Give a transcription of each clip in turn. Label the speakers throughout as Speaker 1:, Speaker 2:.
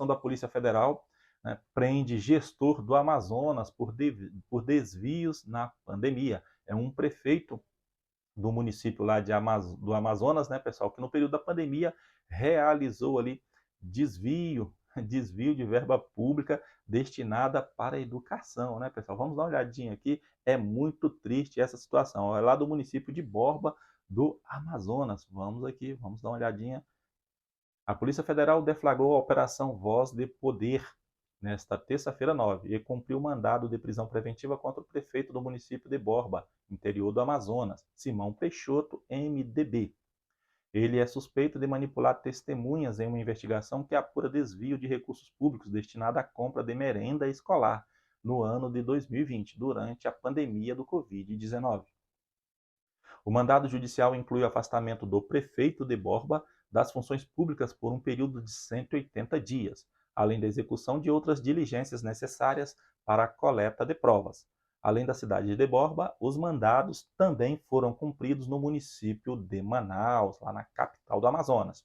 Speaker 1: da Polícia Federal, né, prende gestor do Amazonas por desvios na pandemia. É um prefeito do município lá do Amazonas, né, pessoal, que no período da pandemia realizou ali desvio, desvio de verba pública destinada para a educação, né, pessoal? Vamos dar uma olhadinha aqui, é muito triste essa situação. É lá do município de Borba, do Amazonas. Vamos aqui, vamos dar uma olhadinha. A Polícia Federal deflagrou a Operação Voz de Poder nesta terça-feira 9 e cumpriu mandado de prisão preventiva contra o prefeito do município de Borba, interior do Amazonas, Simão Peixoto, MDB. Ele é suspeito de manipular testemunhas em uma investigação que apura desvio de recursos públicos destinado à compra de merenda escolar no ano de 2020, durante a pandemia do Covid-19. O mandado judicial inclui o afastamento do prefeito de Borba das funções públicas por um período de 180 dias, além da execução de outras diligências necessárias para a coleta de provas. Além da cidade de Borba, os mandados também foram cumpridos no município de Manaus, lá na capital do Amazonas.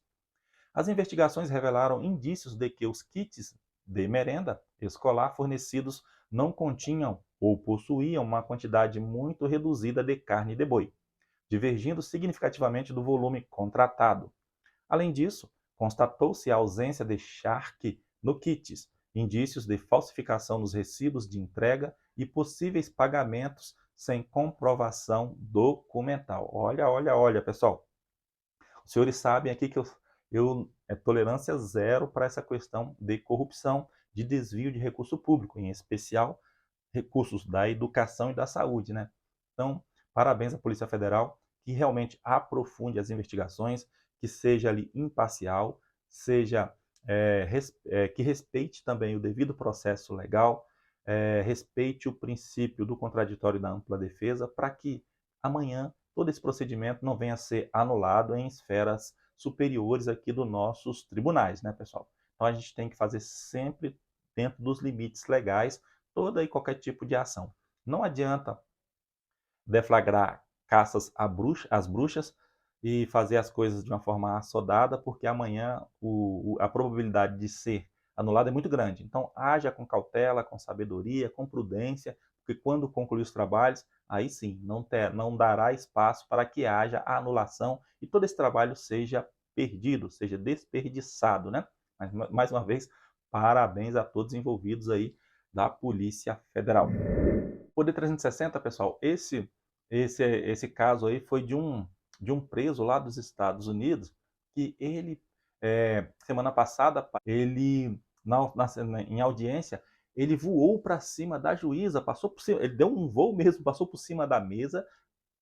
Speaker 1: As investigações revelaram indícios de que os kits de merenda escolar fornecidos não continham ou possuíam uma quantidade muito reduzida de carne de boi, divergindo significativamente do volume contratado. Além disso, constatou-se a ausência de charque no kits, indícios de falsificação nos recibos de entrega e possíveis pagamentos sem comprovação documental. Olha, pessoal. Os senhores sabem aqui que é tolerância zero para essa questão de corrupção, de desvio de recurso público, em especial recursos da educação e da saúde, né? Então, parabéns à Polícia Federal, que realmente aprofunde as investigações, que seja ali imparcial, seja que respeite também o devido processo legal, respeite o princípio do contraditório e da ampla defesa, para que amanhã todo esse procedimento não venha a ser anulado em esferas superiores aqui dos nossos tribunais, né, pessoal? Então a gente tem que fazer sempre dentro dos limites legais toda e qualquer tipo de ação. Não adianta deflagrar caças às bruxas e fazer as coisas de uma forma assodada, porque amanhã a probabilidade de ser anulado é muito grande. Então, haja com cautela, com sabedoria, com prudência, porque quando concluir os trabalhos, aí sim, não dará espaço para que haja a anulação e todo esse trabalho seja perdido, seja desperdiçado, né? Mas, mais uma vez, parabéns a todos envolvidos aí da Polícia Federal. Poder 360, pessoal, esse caso aí foi de um preso lá dos Estados Unidos, que ele, semana passada, em audiência, ele voou para cima da juíza, passou por cima, ele deu um voo mesmo, passou por cima da mesa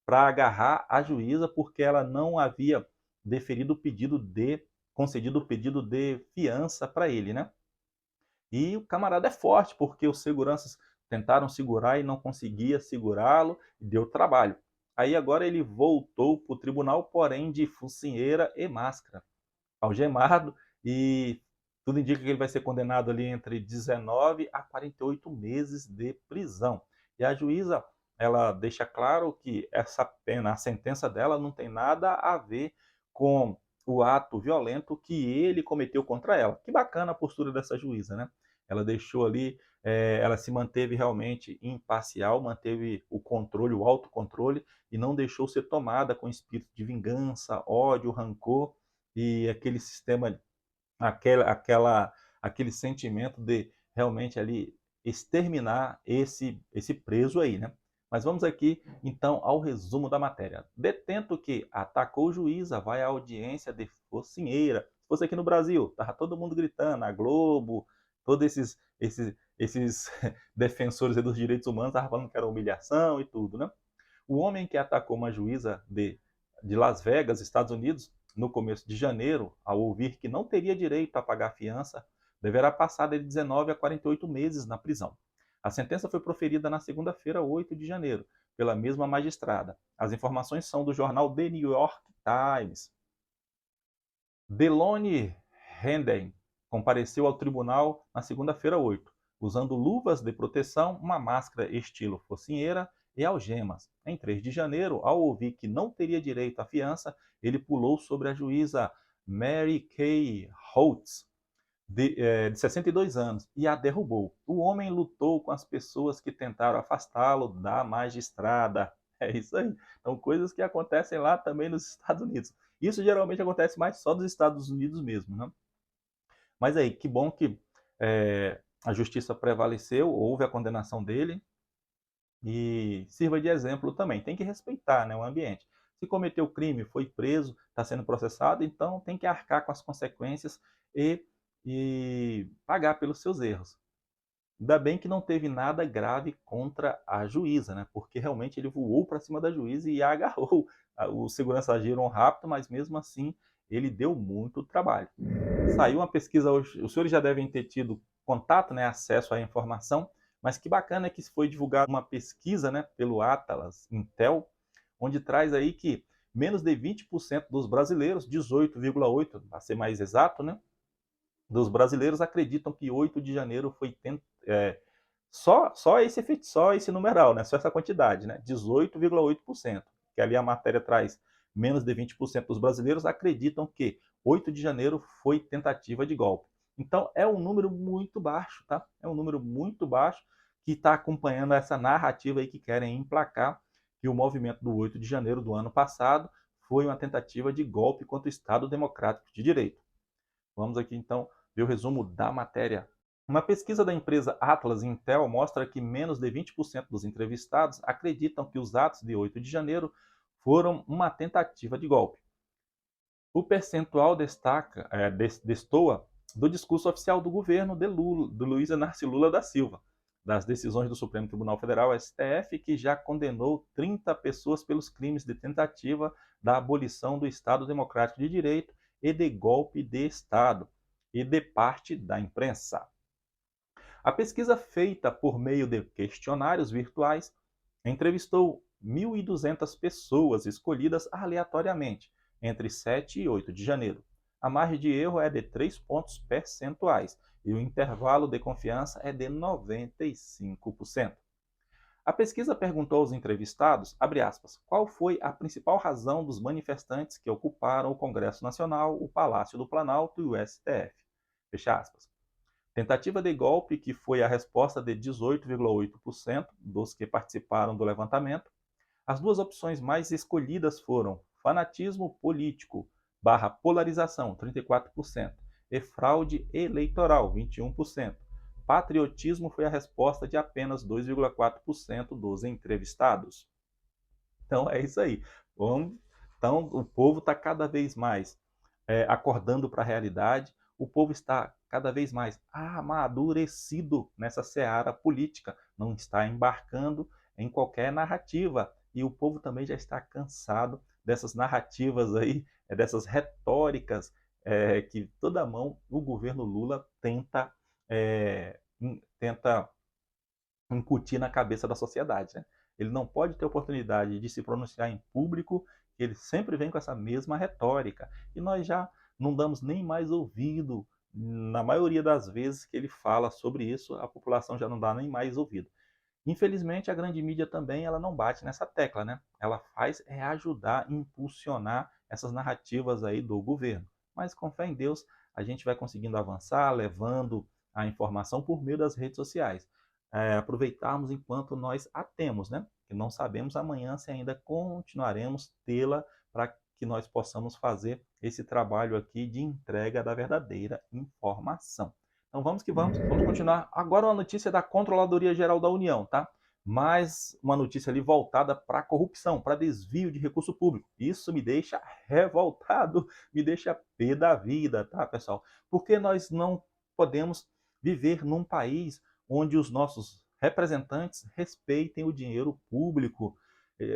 Speaker 1: para agarrar a juíza, porque ela não havia concedido o pedido de fiança para ele, né? E o camarada é forte, porque os seguranças tentaram segurar e não conseguia segurá-lo, e deu trabalho. Aí agora ele voltou para o tribunal, porém de focinheira e máscara, algemado, e tudo indica que ele vai ser condenado ali entre 19 a 48 meses de prisão. E a juíza, ela deixa claro que essa pena, a sentença dela não tem nada a ver com o ato violento que ele cometeu contra ela. Que bacana a postura dessa juíza, né? Ela deixou ali, ela se manteve realmente imparcial, manteve o controle, o autocontrole, e não deixou ser tomada com espírito de vingança, ódio, rancor, e aquele sistema, aquele sentimento de realmente ali exterminar esse preso aí, né? Mas vamos aqui então ao resumo da matéria. Detento que atacou juíza vai à audiência de focinheira. Se fosse aqui no Brasil, tava todo mundo gritando, a Globo, todos esses defensores dos direitos humanos estavam falando que era humilhação e tudo, né? O homem que atacou uma juíza de Las Vegas, Estados Unidos, no começo de janeiro, ao ouvir que não teria direito a pagar fiança, deverá passar de 19 a 48 meses na prisão. A sentença foi proferida na segunda-feira, 8 de janeiro, pela mesma magistrada. As informações são do jornal The New York Times. Delone Henden compareceu ao tribunal na segunda-feira, 8, usando luvas de proteção, uma máscara estilo focinheira e algemas. Em 3 de janeiro, ao ouvir que não teria direito à fiança, ele pulou sobre a juíza Mary Kay Holtz, de 62 anos e a derrubou. O homem lutou com as pessoas que tentaram afastá-lo da magistrada. É isso aí. Então, coisas que acontecem lá também nos Estados Unidos. Isso geralmente acontece mais só dos Estados Unidos mesmo, né? Mas aí, que bom que a justiça prevaleceu, houve a condenação dele e sirva de exemplo também. Tem que respeitar, né, o ambiente. Se cometeu crime, foi preso, está sendo processado, então tem que arcar com as consequências e, e pagar pelos seus erros. Ainda bem que não teve nada grave contra a juíza, né? Porque realmente ele voou para cima da juíza e a agarrou. Os seguranças agiram rápido, mas mesmo assim ele deu muito trabalho. Saiu uma pesquisa hoje, os senhores já devem ter tido contato, né, acesso à informação, mas que bacana é que foi divulgada uma pesquisa, né, pelo Atlas Intel, onde traz aí que menos de 20% dos brasileiros, 18,8%, para ser mais exato, né, dos brasileiros acreditam que 8 de janeiro foi só esse numeral, né? Só essa quantidade, né? 18,8%. Que ali a matéria traz menos de 20% dos brasileiros acreditam que 8 de janeiro foi tentativa de golpe. Então é um número muito baixo, tá? É um número muito baixo que está acompanhando essa narrativa aí que querem emplacar que o movimento do 8 de janeiro do ano passado foi uma tentativa de golpe contra o Estado Democrático de Direito. Vamos aqui então ver o resumo da matéria. Uma pesquisa da empresa Atlas Intel mostra que menos de 20% dos entrevistados acreditam que os atos de 8 de janeiro foram uma tentativa de golpe. O percentual destoa do discurso oficial do governo de Luiz Inácio Lula da Silva, das decisões do Supremo Tribunal Federal, STF, que já condenou 30 pessoas pelos crimes de tentativa da abolição do Estado Democrático de Direito e de golpe de Estado, e de parte da imprensa. A pesquisa feita por meio de questionários virtuais entrevistou 1.200 pessoas escolhidas aleatoriamente entre 7 e 8 de janeiro. A margem de erro é de 3 pontos percentuais e o intervalo de confiança é de 95%. A pesquisa perguntou aos entrevistados, abre aspas, qual foi a principal razão dos manifestantes que ocuparam o Congresso Nacional, o Palácio do Planalto e o STF. Fecha aspas. Tentativa de golpe, que foi a resposta de 18,8% dos que participaram do levantamento. As duas opções mais escolhidas foram fanatismo político barra polarização, 34%, e fraude eleitoral, 21%. Patriotismo foi a resposta de apenas 2,4% dos entrevistados. Então é isso aí. Então o povo está cada vez mais acordando para a realidade, o povo está cada vez mais amadurecido nessa seara política, não está embarcando em qualquer narrativa. E o povo também já está cansado dessas narrativas aí, dessas retóricas que toda mão o governo Lula tenta incutir na cabeça da sociedade. Né? Ele não pode ter oportunidade de se pronunciar em público, ele sempre vem com essa mesma retórica. E nós já não damos nem mais ouvido, na maioria das vezes que ele fala sobre isso, a população já não dá nem mais ouvido. Infelizmente, a grande mídia também ela não bate nessa tecla, né? Ela faz ajudar, impulsionar essas narrativas aí do governo. Mas com fé em Deus, a gente vai conseguindo avançar, levando a informação por meio das redes sociais. Aproveitarmos enquanto nós a temos, né? Que não sabemos amanhã se ainda continuaremos tê-la para que nós possamos fazer esse trabalho aqui de entrega da verdadeira informação. Então vamos que vamos continuar. Agora uma notícia da Controladoria Geral da União, tá? Mais uma notícia ali voltada para a corrupção, para desvio de recurso público. Isso me deixa revoltado, me deixa pé da vida, tá, pessoal? Porque nós não podemos viver num país onde os nossos representantes respeitem o dinheiro público.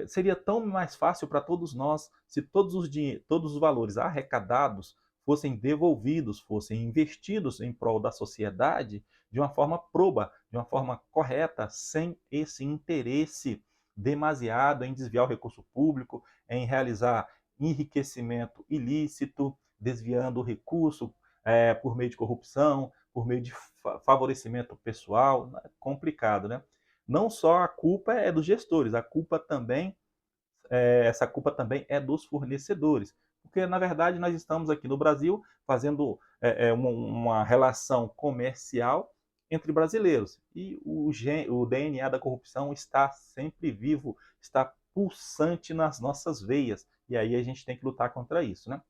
Speaker 1: Seria tão mais fácil para todos nós se todos os valores arrecadados fossem devolvidos, fossem investidos em prol da sociedade de uma forma proba, de uma forma correta, sem esse interesse demasiado em desviar o recurso público, em realizar enriquecimento ilícito, desviando o recurso por meio de corrupção, por meio de favorecimento pessoal. É complicado, né? Não só a culpa é dos gestores, essa culpa também é dos fornecedores, Porque, na verdade, nós estamos aqui no Brasil fazendo uma relação comercial entre brasileiros. E o DNA da corrupção está sempre vivo, está pulsante nas nossas veias. E aí a gente tem que lutar contra isso, né?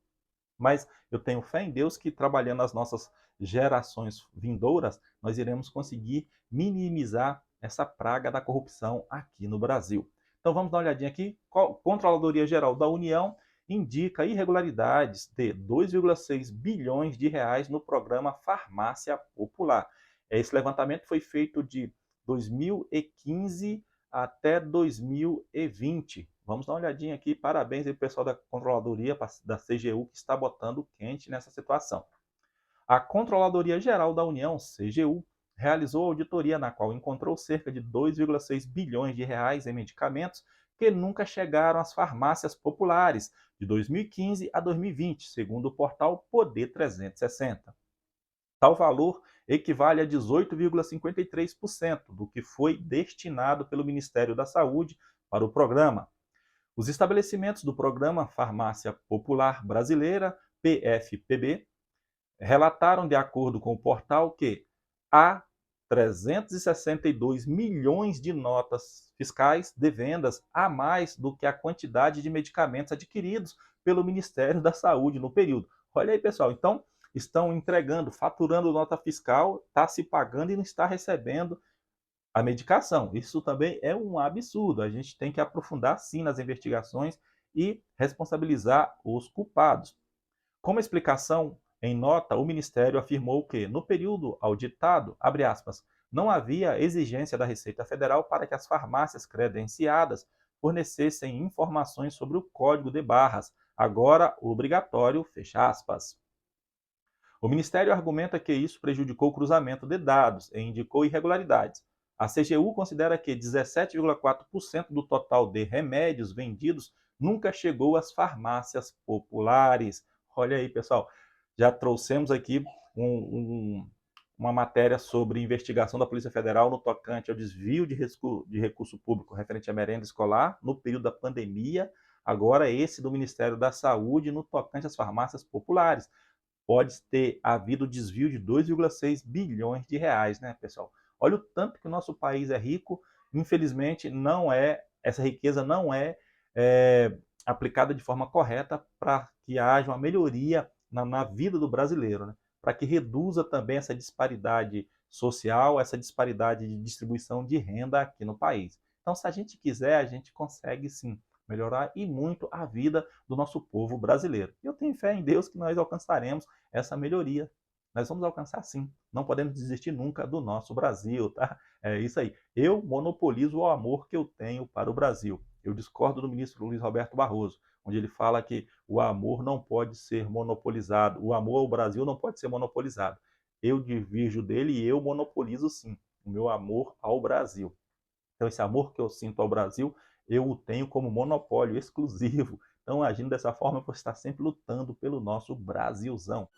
Speaker 1: Mas eu tenho fé em Deus que, trabalhando as nossas gerações vindouras, nós iremos conseguir minimizar essa praga da corrupção aqui no Brasil. Então vamos dar uma olhadinha aqui. A Controladoria Geral da União indica irregularidades de 2,6 bilhões de reais no programa Farmácia Popular. Esse levantamento foi feito de 2015 até 2020. Vamos dar uma olhadinha aqui. Parabéns aí pro pessoal da Controladoria, da CGU, que está botando quente nessa situação. A Controladoria Geral da União, CGU, realizou auditoria na qual encontrou cerca de 2,6 bilhões de reais em medicamentos que nunca chegaram às farmácias populares de 2015 a 2020, segundo o portal Poder 360. Tal valor equivale a 18,53% do que foi destinado pelo Ministério da Saúde para o programa. Os estabelecimentos do Programa Farmácia Popular Brasileira, PFPB, relataram, de acordo com o portal, que há 362 milhões de notas fiscais de vendas a mais do que a quantidade de medicamentos adquiridos pelo Ministério da Saúde no período. Olha aí, pessoal, então estão entregando, faturando nota fiscal, está se pagando e não está recebendo a medicação. Isso também é um absurdo. A gente tem que aprofundar, sim, nas investigações e responsabilizar os culpados. Como explicação, em nota, o Ministério afirmou que, no período auditado, abre aspas, não havia exigência da Receita Federal para que as farmácias credenciadas fornecessem informações sobre o código de barras, agora obrigatório, fecha aspas. O Ministério argumenta que isso prejudicou o cruzamento de dados e indicou irregularidades. A CGU considera que 17,4% do total de remédios vendidos nunca chegou às farmácias populares. Olha aí, pessoal, já trouxemos aqui uma matéria sobre investigação da Polícia Federal no tocante ao desvio de recurso público referente à merenda escolar no período da pandemia. Agora esse do Ministério da Saúde no tocante às farmácias populares. Pode ter havido desvio de 2,6 bilhões de reais, né, pessoal? Olha o tanto que o nosso país é rico, infelizmente essa riqueza não é aplicada de forma correta para que haja uma melhoria na vida do brasileiro, né? Para que reduza também essa disparidade social, essa disparidade de distribuição de renda aqui no país. Então, se a gente quiser, a gente consegue sim melhorar e muito a vida do nosso povo brasileiro. E eu tenho fé em Deus que nós alcançaremos essa melhoria. Nós vamos alcançar sim. Não podemos desistir nunca do nosso Brasil, tá? É isso aí. Eu monopolizo o amor que eu tenho para o Brasil. Eu discordo do ministro Luiz Roberto Barroso, onde ele fala que o amor não pode ser monopolizado. O amor ao Brasil não pode ser monopolizado. Eu divirjo dele e eu monopolizo sim o meu amor ao Brasil. Então, esse amor que eu sinto ao Brasil, eu o tenho como monopólio exclusivo. Então, agindo dessa forma, eu vou estar sempre lutando pelo nosso Brasilzão.